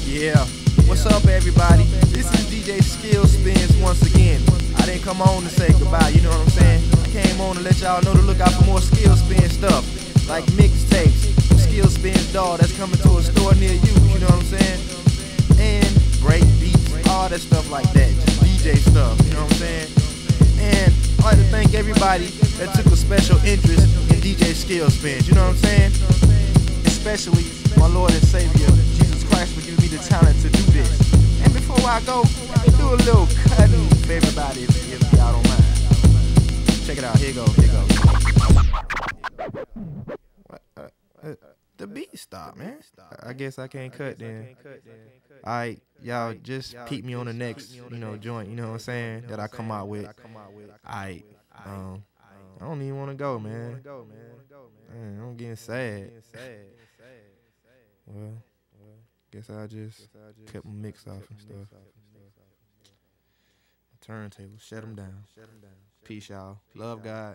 Yeah, what's up everybody? This is DJ Skill Spins once again. I didn't come on to say goodbye, you know what I'm saying? I came on to let y'all know to look out for more Skill Spin stuff, like mixtapes, Skill Spins doll that's coming to a store near you know what I'm saying? And break beats, all that stuff like that, just DJ stuff, you know what I'm saying? And I'd like to thank everybody that took a special interest in DJ Skill Spins, you know what I'm saying? Especially my Lord and Savior, Jesus Christ, for giving me the talent to do this. And before I go, let me do a little cutting for everybody if y'all don't mind. Check it out, here goes. The beat stopped, man. I guess I can't cut then. Alright, y'all just peep me on the next, joint, you know what I'm saying, that I come out with. Alright, I don't even want to go, man. Man, I'm getting sad. Well, guess I just cut my mix off and stuff. Turntable, shut them down. Peace, y'all. Love God.